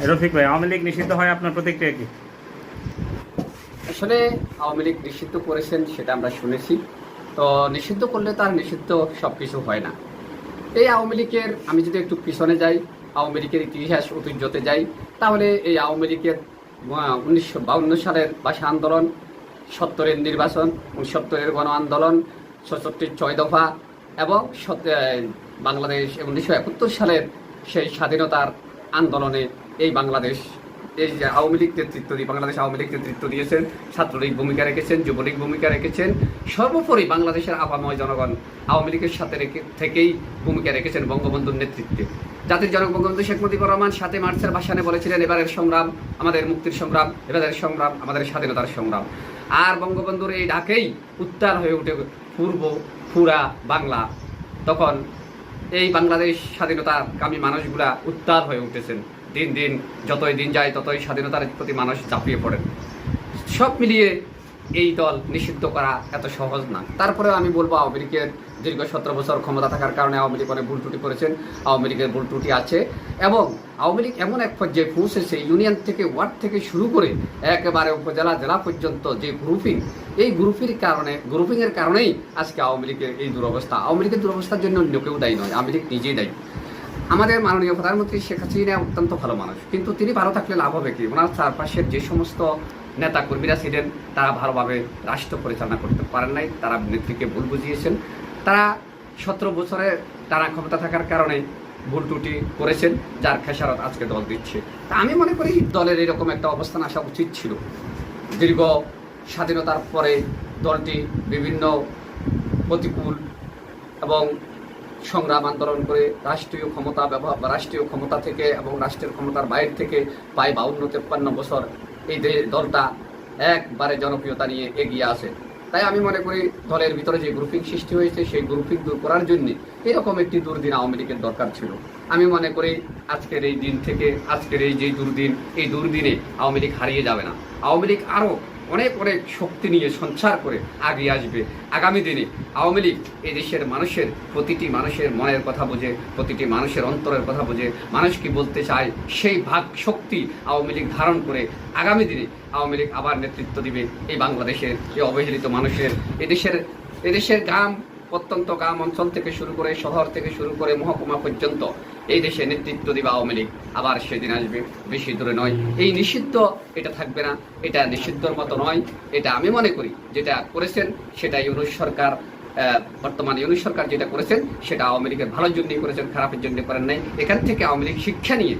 রফিক ভাই, আওয়ামী লীগ নিষিদ্ধ হয় আপনার প্রতিক্রিয়া কি? আসলে আওয়ামী লীগ নিষিদ্ধ করেছেন সেটা আমরা শুনেছি। তো নিষিদ্ধ করলে তার নিষিদ্ধ সব কিছু হয় না। এই আওয়ামী লীগের আমি যদি একটু পিছনে যাই, আওয়ামী লীগের ইতিহাস ঐতিহ্যতে যাই, তাহলে এই আওয়ামী লীগের 1952 সালের ভাষা আন্দোলন, 70-এর নির্বাচন, 69-এর গণ আন্দোলন, 66-র 6 দফা এবং বাংলাদেশ 1971 সালের সেই স্বাধীনতার আন্দোলনে এই বাংলাদেশ, এই যে আওয়ামী লীগ নেতৃত্ব দিয়ে বাংলাদেশ আওয়ামী লীগ নেতৃত্ব দিয়েছেন, ছাত্রলীগ ভূমিকা রেখেছেন, যুবলীগ ভূমিকা রেখেছেন, সর্বোপরি বাংলাদেশের আপাময় জনগণ আওয়ামী লীগের সাথে থেকেই ভূমিকা রেখেছেন বঙ্গবন্ধুর নেতৃত্বে। জাতির জনক বঙ্গবন্ধু শেখ মুজিবুর রহমান 7 মার্চের ভাষণে বলেছিলেন, এবারের সংগ্রাম আমাদের মুক্তির সংগ্রাম, এবারের সংগ্রাম আমাদের স্বাধীনতার সংগ্রাম। আর বঙ্গবন্ধুর এই ডাকেই উত্তাল হয়ে উঠে পুরা বাংলা। তখন এই বাংলাদেশ স্বাধীনতাকামী মানুষগুলা উত্তাল হয়ে উঠেছেন। দিন দিন যতই দিন যায় ততই স্বাধীনতার প্রতি মানুষ ঝাঁপিয়ে পড়েন। সব মিলিয়ে এই দল নিষিদ্ধ করা এত সহজ না। তারপরেও আমি বলবো, আওয়ামী লীগের দীর্ঘ 17 বছর ক্ষমতা থাকার কারণে আওয়ামী লীগ অনেক ভুল ত্রুটি করেছেন, আওয়ামী লীগের ভুল ত্রুটি আছে। এবং আওয়ামী লীগ এমন এক পর্যায়ে পৌঁছেছে, ইউনিয়ন থেকে ওয়ার্ড থেকে শুরু করে একেবারে উপজেলা জেলা পর্যন্ত যে গ্রুপিংয়ের কারণেই আজকে আওয়ামী লীগের এই দুরবস্থা। আওয়ামী লীগের দুরবস্থার জন্য অন্য কেউ দায়ী নয়, আওয়ামী লীগ নিজেই দায়ী। আমাদের মাননীয় প্রধানমন্ত্রী শেখ হাসিনা অত্যন্ত ভালো মানুষ, কিন্তু তিনি ভালো থাকলে লাভ হবে কি? ওনার চারপাশের যে সমস্ত নেতা কর্মীরা ছিলেন তারা ভালোভাবে রাষ্ট্র পরিচালনা করতে পারেন নাই, তারা নেত্রীকে ভুল বুঝিয়েছেন। তারা 17 বছরে টানা ক্ষমতা থাকার কারণে ভুল ত্রুটি করেছেন, যার খেসারত আজকে দল দিচ্ছে। তা আমি মনে করি দলের এরকম একটা অবস্থান আসা উচিত ছিল। দীর্ঘ স্বাধীনতার পরে দলটি বিভিন্ন প্রতিকূল এবং সংগ্রাম আন্দোলন করে রাষ্ট্রীয় ক্ষমতা থেকে এবং রাষ্ট্রের ক্ষমতার বাইরে থেকে প্রায় 52-53 বছর এই দলটা একবারে জনপ্রিয়তা নিয়ে এগিয়ে আসে। তাই আমি মনে করি দলের ভিতরে যে গ্রুপিং সৃষ্টি হয়েছে সেই গ্রুপিং দূর করার জন্য এরকম একটি দুর্দিন আওয়ামী লীগের দরকার ছিল। আমি মনে করি আজকের এই দিন থেকে, আজকের এই যে দুর্দিন, এই দুর্দিনে আওয়ামী লীগ হারিয়ে যাবে না। আওয়ামী লীগ আরও অনেক শক্তি নিয়ে সঞ্চার করে আগিয়ে আসবে। আগামী দিনে আওয়ামী লীগ এই দেশের মানুষের, প্রতিটি মানুষের মনের কথা বোঝে, প্রতিটি মানুষের অন্তরের কথা বোঝে, মানুষ কি বলতে চায় সেই ভাগ শক্তি আওয়ামী লীগ ধারণ করে আগামী দিনে আওয়ামী লীগ আবার নেতৃত্ব দিবে এই বাংলাদেশের এই অবহেলিত মানুষের, এদেশের প্রত্যন্ত গ্রাম অঞ্চল থেকে শুরু করে শহর থেকে শুরু করে মহকুমা পর্যন্ত এই দেশে নেতৃত্ব দিবে আওয়ামী লীগ। আবার সেদিন আসবে, বেশি দূরে নয়। এই নিষিদ্ধ এটা থাকবে না, এটা নিষিদ্ধর মতো নয়। এটা আমি মনে করি যেটা করেছেন সেটা ইউনূস সরকার, বর্তমান ইউনূস সরকার যেটা করেছেন সেটা আওয়ামী লীগের ভালোর জন্যই করেছেন, খারাপের জন্য করেন নাই। এখান থেকে আওয়ামী লীগ শিক্ষা নিয়ে